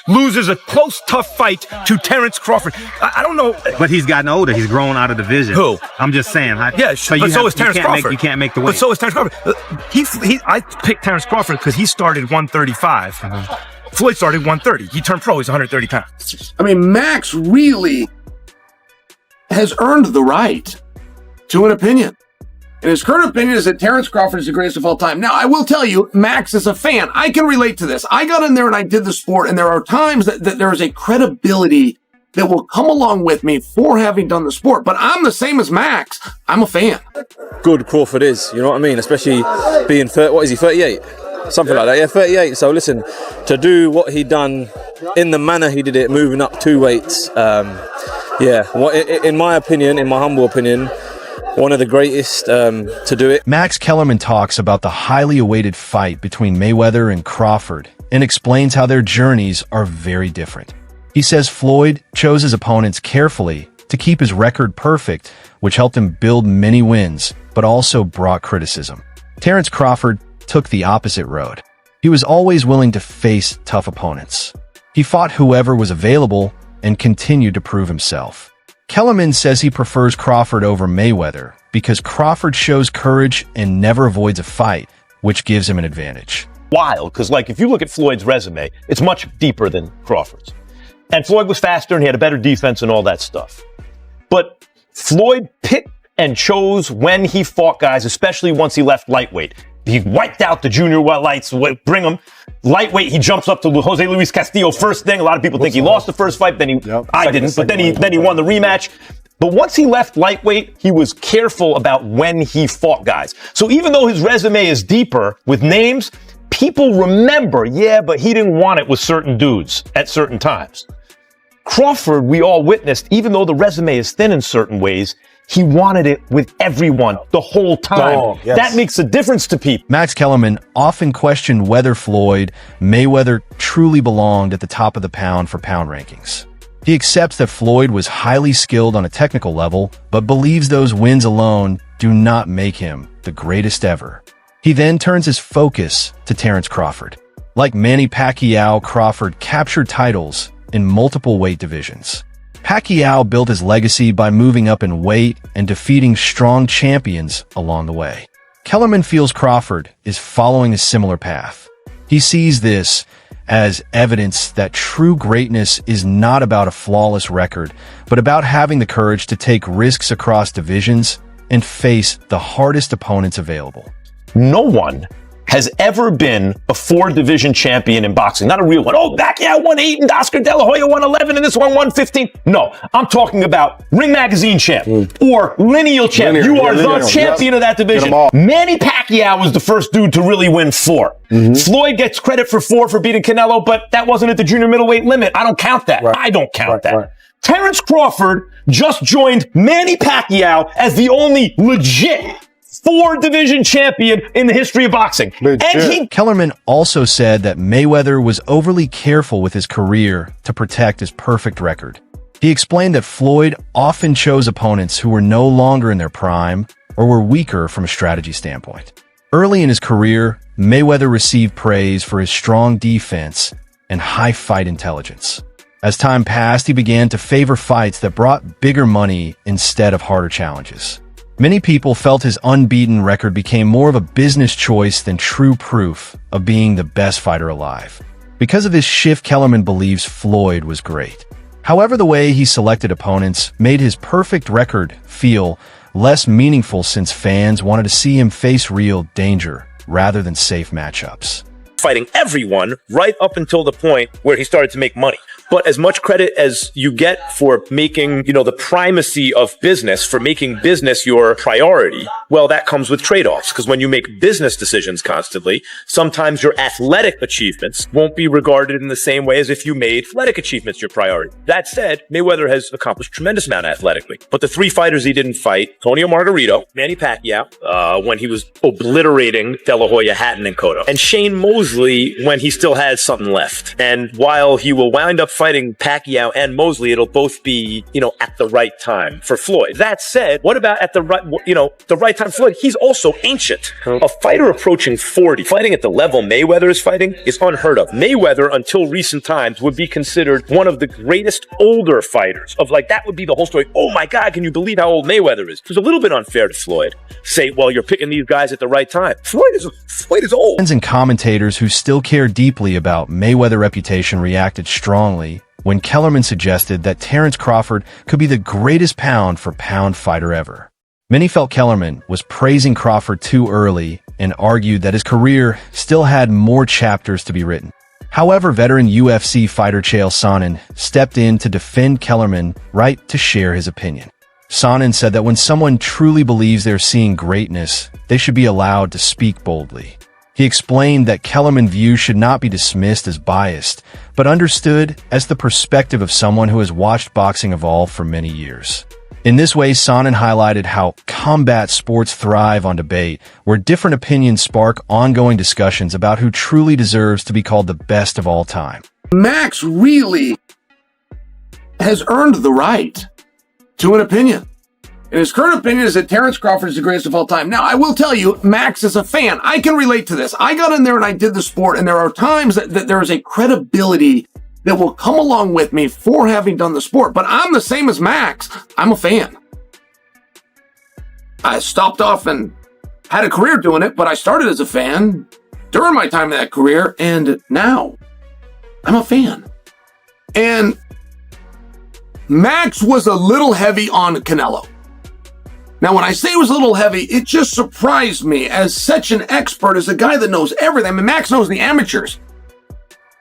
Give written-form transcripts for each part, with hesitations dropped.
loses a close, tough fight to Terence Crawford. I don't know. But he's gotten older. He's grown out of the division. Who? I'm just saying. Yeah, so is Terence Crawford. You can't make the weight. But so is Terence Crawford. I picked Terence Crawford because he started 135. Floyd started 130. He turned pro. He's 130 pounds. I mean, Max really has earned the right to an opinion. And his current opinion is that Terence Crawford is the greatest of all time. Now, I will tell you, Max is a fan. I can relate to this. I got in there and I did the sport, and there are times that there is a credibility that will come along with me for having done the sport. But I'm the same as Max. I'm a fan. Good Crawford is, you know what I mean? Especially being, 38? Something like that, yeah, 38. So listen, to do what he done in the manner he did it, moving up 2 weights, in my opinion, in my humble opinion, one of the greatest to do it. Max Kellerman talks about the highly awaited fight between Mayweather and Crawford and explains how their journeys are very different. He says Floyd chose his opponents carefully to keep his record perfect, which helped him build many wins, but also brought criticism. Terence Crawford took the opposite road. He was always willing to face tough opponents. He fought whoever was available and continued to prove himself. Kellerman says he prefers Crawford over Mayweather because Crawford shows courage and never avoids a fight, which gives him an advantage. Wild, because like if you look at Floyd's resume, it's much deeper than Crawford's. And Floyd was faster and he had a better defense and all that stuff. But Floyd picked and chose when he fought guys, especially once he left lightweight. He wiped out the junior welterweights, bring him. Lightweight, he jumps up to Jose Luis Castillo first thing. A lot of people think he lost the first fight, I didn't, but then he won the rematch. But once he left lightweight, he was careful about when he fought guys. So even though his resume is deeper with names, people remember, but he didn't want it with certain dudes at certain times. Crawford, we all witnessed, even though the resume is thin in certain ways, he wanted it with everyone the whole time. Oh, yes. That makes a difference to people. Max Kellerman often questioned whether Floyd Mayweather truly belonged at the top of the pound-for-pound rankings. He accepts that Floyd was highly skilled on a technical level, but believes those wins alone do not make him the greatest ever. He then turns his focus to Terence Crawford. Like Manny Pacquiao, Crawford captured titles in multiple weight divisions. Pacquiao built his legacy by moving up in weight and defeating strong champions along the way. Kellerman feels Crawford is following a similar path. He sees this as evidence that true greatness is not about a flawless record, but about having the courage to take risks across divisions and face the hardest opponents available. No one has ever been a 4-division champion in boxing. Not a real one. Oh, Pacquiao won 8 and Oscar De La Hoya won 11 and this one won 15. No, I'm talking about Ring Magazine champ or lineal champ. You are the champion of that division. Manny Pacquiao was the first dude to really win 4. Floyd gets credit for 4 for beating Canelo, but that wasn't at the junior middleweight limit. I don't count that. I don't count that. Terence Crawford just joined Manny Pacquiao as the only legit 4-division champion in the history of boxing. And Kellerman also said that Mayweather was overly careful with his career to protect his perfect record. He explained that Floyd often chose opponents who were no longer in their prime or were weaker from a strategy standpoint. Early in his career, Mayweather received praise for his strong defense and high fight intelligence. As time passed, he began to favor fights that brought bigger money instead of harder challenges. Many people felt his unbeaten record became more of a business choice than true proof of being the best fighter alive. Because of this shift, Kellerman believes Floyd was great. However, the way he selected opponents made his perfect record feel less meaningful since fans wanted to see him face real danger rather than safe matchups. Fighting everyone right up until the point where he started to make money. But as much credit as you get for making, the primacy of business, for making business your priority, well, that comes with trade-offs. Because when you make business decisions constantly, sometimes your athletic achievements won't be regarded in the same way as if you made athletic achievements your priority. That said, Mayweather has accomplished a tremendous amount athletically. But the 3 fighters he didn't fight, Tonio Margarito, Manny Pacquiao, when he was obliterating De La Hoya, Hatton, and Cotto, and Shane Mosley when he still had something left. And while he will wind up fighting fighting Pacquiao and Mosley, it'll both be, at the right time for Floyd. That said, what about at the right time for Floyd? He's also ancient. A fighter approaching 40, fighting at the level Mayweather is fighting, is unheard of. Mayweather, until recent times, would be considered one of the greatest older fighters that would be the whole story. Oh my God, can you believe how old Mayweather is? It was a little bit unfair to Floyd. Say, well, you're picking these guys at the right time. Floyd is old. Fans and commentators who still care deeply about Mayweather reputation reacted strongly when Kellerman suggested that Terence Crawford could be the greatest pound-for-pound fighter ever. Many felt Kellerman was praising Crawford too early and argued that his career still had more chapters to be written. However, veteran UFC fighter Chael Sonnen stepped in to defend Kellerman's right to share his opinion. Sonnen said that when someone truly believes they're seeing greatness, they should be allowed to speak boldly. He explained that Kellerman's view should not be dismissed as biased, but understood as the perspective of someone who has watched boxing evolve for many years. In this way, Sonnen highlighted how combat sports thrive on debate, where different opinions spark ongoing discussions about who truly deserves to be called the best of all time. Max really has earned the right to an opinion. And his current opinion is that Terence Crawford is the greatest of all time. Now, I will tell you, Max is a fan. I can relate to this. I got in there and I did the sport, and there are times that there is a credibility that will come along with me for having done the sport. But I'm the same as Max. I'm a fan. I stopped off and had a career doing it, but I started as a fan during my time in that career, and now I'm a fan. And Max was a little heavy on Canelo. Now, when I say it was a little heavy, it just surprised me as such an expert, as a guy that knows everything. I mean, Max knows the amateurs.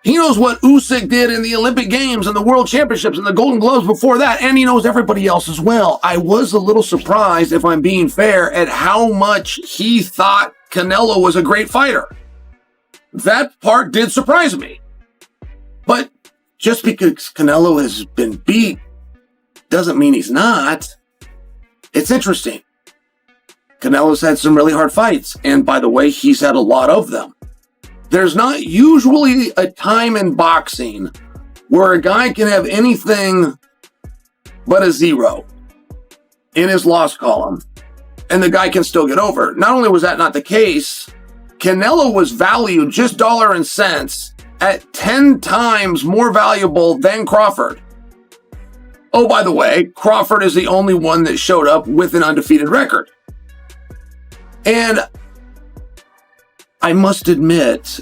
He knows what Usyk did in the Olympic Games and the World Championships and the Golden Gloves before that, and he knows everybody else as well. I was a little surprised, if I'm being fair, at how much he thought Canelo was a great fighter. That part did surprise me. But just because Canelo has been beat doesn't mean he's not. It's interesting. Canelo's had some really hard fights, and by the way, he's had a lot of them. There's not usually a time in boxing where a guy can have anything but a 0 in his loss column, and the guy can still get over. Not only was that not the case, Canelo was valued just dollar and cents at 10 times more valuable than Crawford. Oh, by the way, Crawford is the only one that showed up with an undefeated record. And I must admit,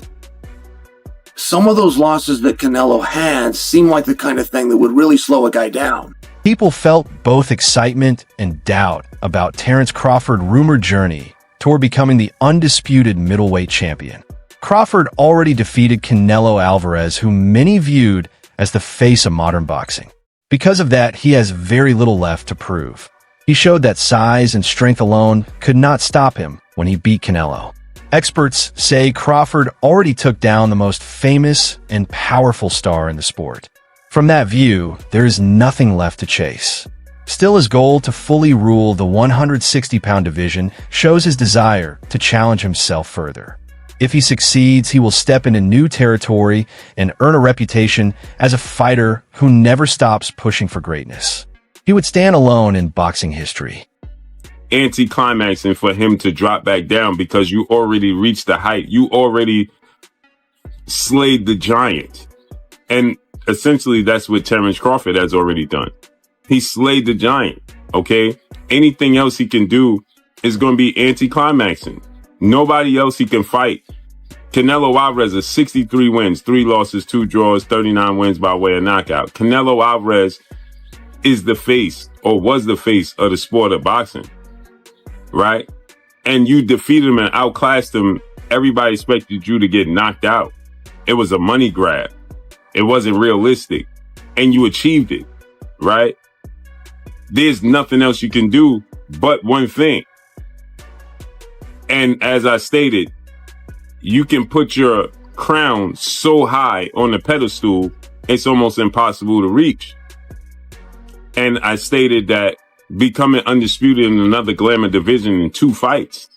some of those losses that Canelo had seem like the kind of thing that would really slow a guy down. People felt both excitement and doubt about Terence Crawford's rumored journey toward becoming the undisputed middleweight champion. Crawford already defeated Canelo Alvarez, who many viewed as the face of modern boxing. Because of that, he has very little left to prove. He showed that size and strength alone could not stop him when he beat Canelo. Experts say Crawford already took down the most famous and powerful star in the sport. From that view, there is nothing left to chase. Still, his goal to fully rule the 160-pound division shows his desire to challenge himself further. If he succeeds, he will step into new territory and earn a reputation as a fighter who never stops pushing for greatness. He would stand alone in boxing history. Anti-climaxing for him to drop back down because you already reached the height. You already slayed the giant. And essentially, that's what Terence Crawford has already done. He slayed the giant, okay? Anything else he can do is going to be anti-climaxing. Nobody else he can fight. Canelo Alvarez has 63 wins, 3 losses, 2 draws, 39 wins by way of knockout. Canelo Alvarez is the face, or was the face, of the sport of boxing, right? And you defeated him and outclassed him. Everybody expected you to get knocked out. It was a money grab. It wasn't realistic. And you achieved it, right? There's nothing else you can do but one thing. And as I stated, you can put your crown so high on the pedestal, it's almost impossible to reach. And I stated that becoming undisputed in another glamour division in 2 fights,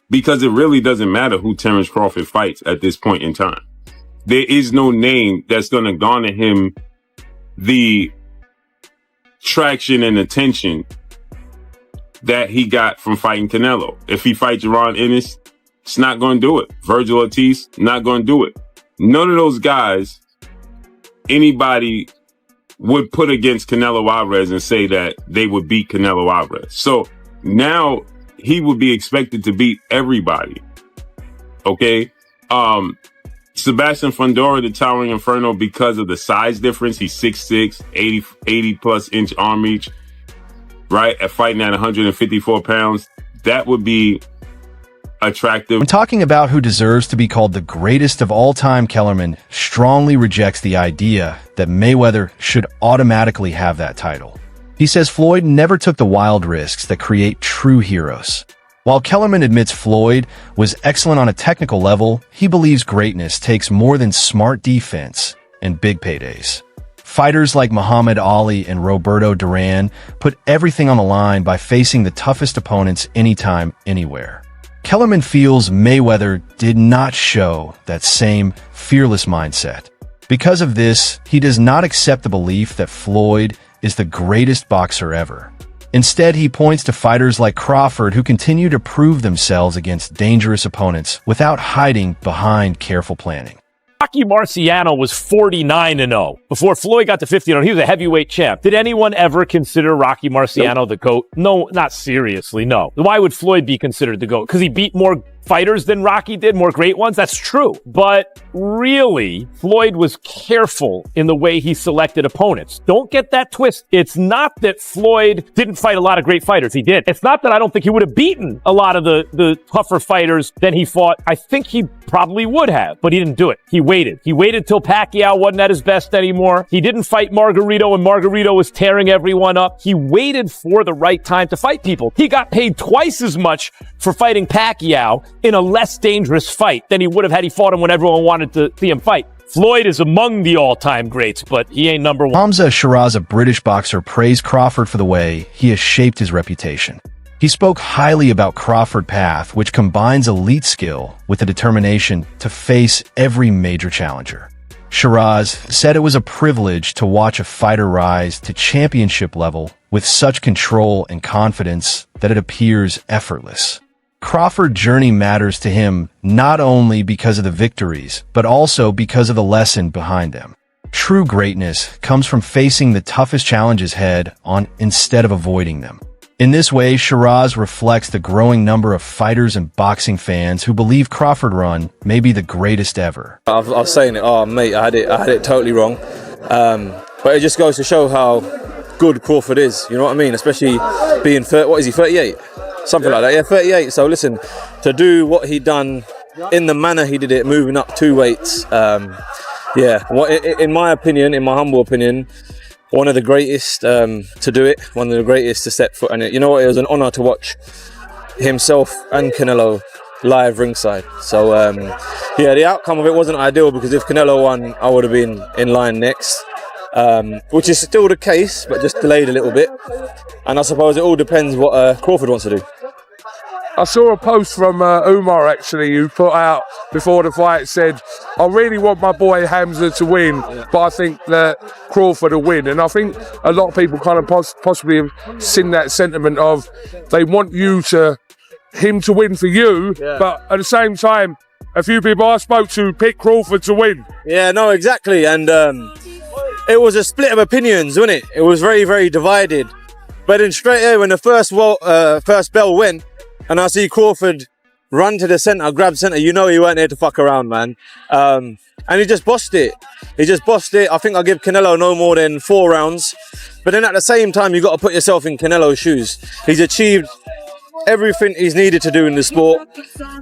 because it really doesn't matter who Terence Crawford fights at this point in time. There is no name that's going to garner him the traction and attention that he got from fighting Canelo. If he fights Ron Ennis, it's not going to do it. Virgil Ortiz, not going to do it. None of those guys, anybody would put against Canelo Alvarez and say that they would beat Canelo Alvarez. So now he would be expected to beat everybody. Okay? Sebastian Fundora, the Towering Inferno, because of the size difference, he's 6'6", 80 plus inch arm reach, right? At fighting at 154 pounds, that would be attractive. When talking about who deserves to be called the greatest of all time, Kellerman strongly rejects the idea that Mayweather should automatically have that title. He says Floyd never took the wild risks that create true heroes. While Kellerman admits Floyd was excellent on a technical level, he believes greatness takes more than smart defense and big paydays. Fighters like Muhammad Ali and Roberto Duran put everything on the line by facing the toughest opponents anytime, anywhere. Kellerman feels Mayweather did not show that same fearless mindset. Because of this, he does not accept the belief that Floyd is the greatest boxer ever. Instead, he points to fighters like Crawford who continue to prove themselves against dangerous opponents without hiding behind careful planning. Rocky Marciano was 49-0. Before Floyd got to 50-0, he was a heavyweight champ. Did anyone ever consider Rocky Marciano the GOAT? No, not seriously, no. Why would Floyd be considered the GOAT? Because he beat more fighters than Rocky did, more great ones? That's true. But really, Floyd was careful in the way he selected opponents. Don't get that twist. It's not that Floyd didn't fight a lot of great fighters. He did. It's not that I don't think he would have beaten a lot of the tougher fighters than he fought. I think he probably would have, but he didn't do it. He waited. He waited till Pacquiao wasn't at his best anymore. He didn't fight Margarito when Margarito was tearing everyone up. He waited for the right time to fight people. He got paid twice as much for fighting Pacquiao in a less dangerous fight than he would have had he fought him when everyone wanted to see him fight. Floyd is among the all-time greats, but he ain't number one. Hamza Shiraz, a British boxer, praised Crawford for the way he has shaped his reputation. He spoke highly about Crawford's path, which combines elite skill with the determination to face every major challenger. Shiraz said it was a privilege to watch a fighter rise to championship level with such control and confidence that it appears effortless. Crawford's journey matters to him not only because of the victories, but also because of the lesson behind them. True greatness comes from facing the toughest challenges head on instead of avoiding them. In this way, Shiraz reflects the growing number of fighters and boxing fans who believe Crawford run may be the greatest ever. I was saying it, oh mate, I had it totally wrong. But it just goes to show how good Crawford is, you know what I mean? Especially being 38? Something like that, yeah, 38. So listen, to do what he done in the manner he did it, moving up 2 weights, in my opinion, in my humble opinion, one of the greatest to do it, one of the greatest to step foot in it. You know what, it was an honour to watch himself and Canelo live ringside. So the outcome of it wasn't ideal because if Canelo won, I would have been in line next. Which is still the case, but just delayed a little bit. And I suppose it all depends what Crawford wants to do. I saw a post from Umar actually, who put out before the fight, said, I really want my boy Hamza to win, but I think that Crawford will win. And I think a lot of people kind of possibly have seen that sentiment of they want him to win for you, but at the same time, a few people I spoke to picked Crawford to win. Yeah, no, exactly. And it was a split of opinions, wasn't it? It was very, very divided. But then straight away, when the first bell went, and I see Crawford run to the centre, grab centre, you know he weren't there to fuck around, man. And he just bossed it. I think I'll give Canelo no more than 4 rounds. But then at the same time, you got to put yourself in Canelo's shoes. He's achieved everything he's needed to do in the sport.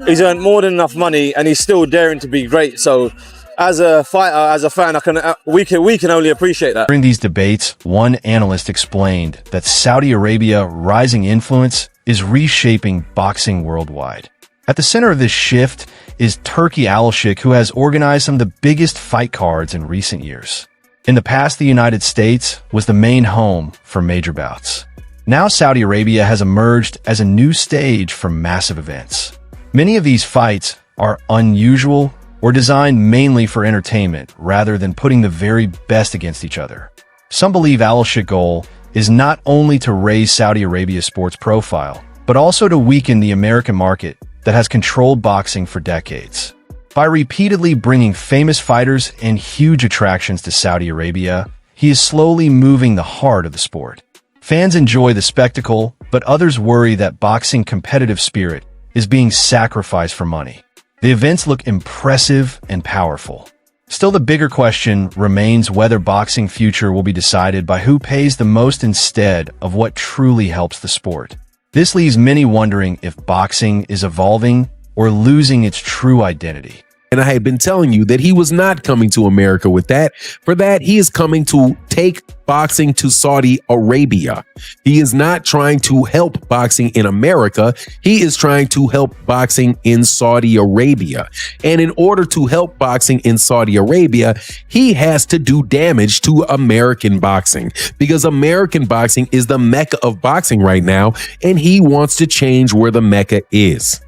He's earned more than enough money, and he's still daring to be great. So as a fighter, as a fan, we can only appreciate that. During these debates, one analyst explained that Saudi Arabia's rising influence is reshaping boxing worldwide. At the center of this shift is Turki Alashik, who has organized some of the biggest fight cards in recent years. In the past, the United States was the main home for major bouts. Now Saudi Arabia has emerged as a new stage for massive events. Many of these fights are unusual or designed mainly for entertainment rather than putting the very best against each other. Some believe Al's goal is not only to raise Saudi Arabia's sports profile, but also to weaken the American market that has controlled boxing for decades. By repeatedly bringing famous fighters and huge attractions to Saudi Arabia, he is slowly moving the heart of the sport. Fans enjoy the spectacle, but others worry that boxing competitive spirit is being sacrificed for money. The events look impressive and powerful. Still, the bigger question remains whether boxing future will be decided by who pays the most instead of what truly helps the sport. This leaves many wondering if boxing is evolving or losing its true identity. And I had been telling you that he was not coming to America with that. For that, he is coming to take boxing to Saudi Arabia. He is not trying to help boxing in America. He is trying to help boxing in Saudi Arabia. And in order to help boxing in Saudi Arabia, he has to do damage to American boxing, because American boxing is the mecca of boxing right now, and he wants to change where the mecca is.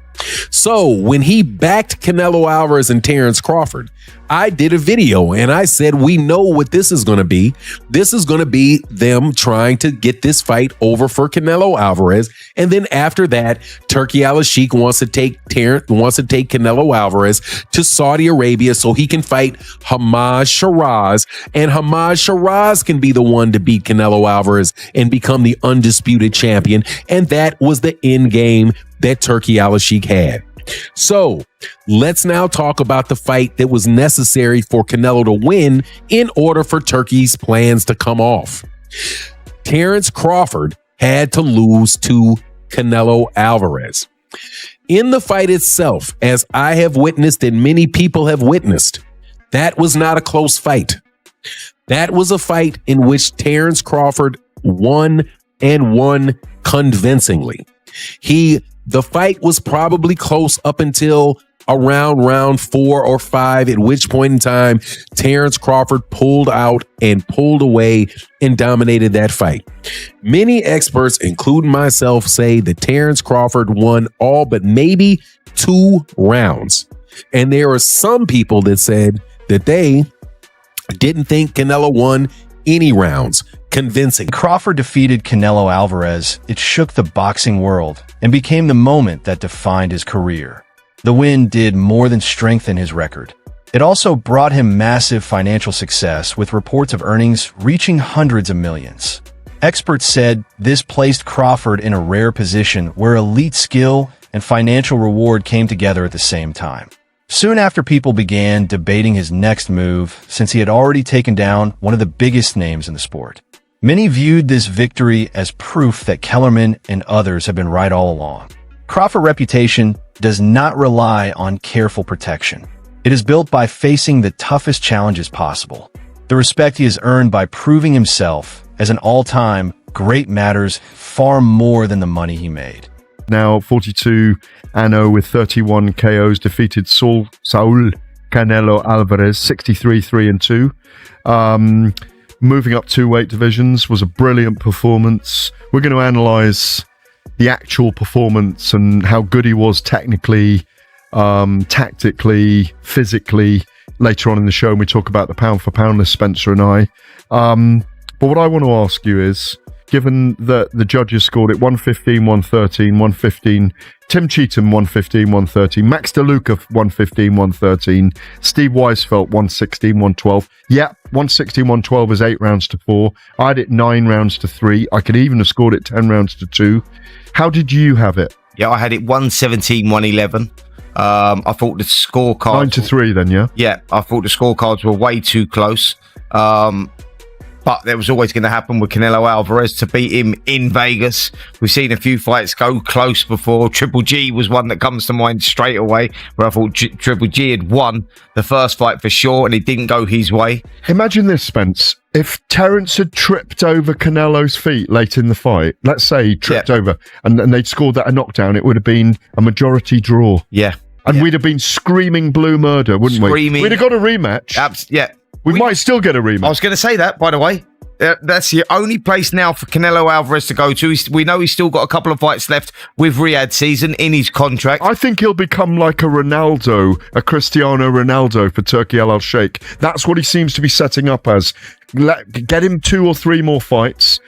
So when he backed Canelo Alvarez and Terence Crawford, I did a video and I said, we know what this is going to be. This is going to be them trying to get this fight over for Canelo Alvarez. And then after that, Turki Al-Sheikh wants to take Canelo Alvarez to Saudi Arabia so he can fight Hamad Shiraz. And Hamad Shiraz can be the one to beat Canelo Alvarez and become the undisputed champion. And that was the end game that Turki Al-Sheikh had. So let's now talk about the fight that was necessary for Canelo to win in order for Turki's plans to come off. Terence Crawford had to lose to Canelo Alvarez. In the fight itself, as I have witnessed and many people have witnessed, that was not a close fight. That was a fight in which Terence Crawford won, and won convincingly. The fight was probably close up until around round 4 or 5, at which point in time Terence Crawford pulled out and pulled away and dominated that fight. Many experts, including myself, say that Terence Crawford won all but maybe 2 rounds. And there are some people that said that they didn't think Canelo won any rounds convincing. Crawford defeated Canelo Alvarez. It shook the boxing world and became the moment that defined his career. The win did more than strengthen his record. It also brought him massive financial success, with reports of earnings reaching hundreds of millions. Experts said this placed Crawford in a rare position where elite skill and financial reward came together at the same time. Soon after, people began debating his next move, since he had already taken down one of the biggest names in the sport. Many viewed this victory as proof that Kellerman and others have been right all along. Crawford's reputation does not rely on careful protection. It is built by facing the toughest challenges possible. The respect he has earned by proving himself as an all-time great matters far more than the money he made. Now 42 anno with 31 KOs, defeated Saul Canelo Alvarez 63-3-2. Moving up 2 weight divisions was a brilliant performance. We're going to analyze the actual performance and how good he was technically, tactically, physically later on in the show, and we talk about the pound for pound list, Spencer and I. But what I want to ask you is, given that the judges scored it 115, 113, 115, Tim Cheatham 115, 113, Max DeLuca 115, 113, Steve Weisfeld 116, 112. Yeah, 116, 112 is 8 rounds to 4. I had it 9 rounds to 3. I could even have scored it 10 rounds to 2. How did you have it? Yeah, I had it 117, 111. I thought the scorecards 9 to 3 then, yeah? Yeah, I thought the scorecards were way too close. But that was always going to happen with Canelo Alvarez to beat him in Vegas. We've seen a few fights go close before. Triple G was one that comes to mind straight away, where I thought Triple G had won the first fight for sure, and it didn't go his way. Imagine this, Spence. If Terence had tripped over Canelo's feet late in the fight, let's say he tripped over and they'd scored that a knockdown, it would have been a majority draw. Yeah. And we'd have been screaming blue murder, wouldn't we? We'd have got a rematch. Yeah. We might still get a rematch. I was going to say that, by the way. That's the only place now for Canelo Alvarez to go to. We know he's still got a couple of fights left with Riyadh season in his contract. I think he'll become like a Ronaldo, a Cristiano Ronaldo for Turkey Al Sheikh. That's what he seems to be setting up as. Get him 2 or 3 more fights,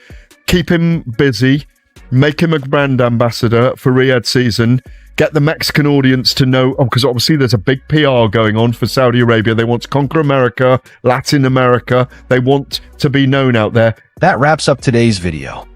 keep him busy, make him a brand ambassador for Riyadh season, get the Mexican audience to know, because obviously there's a big PR going on for Saudi Arabia. They want to conquer America, Latin America. They want to be known out there. That wraps up today's video.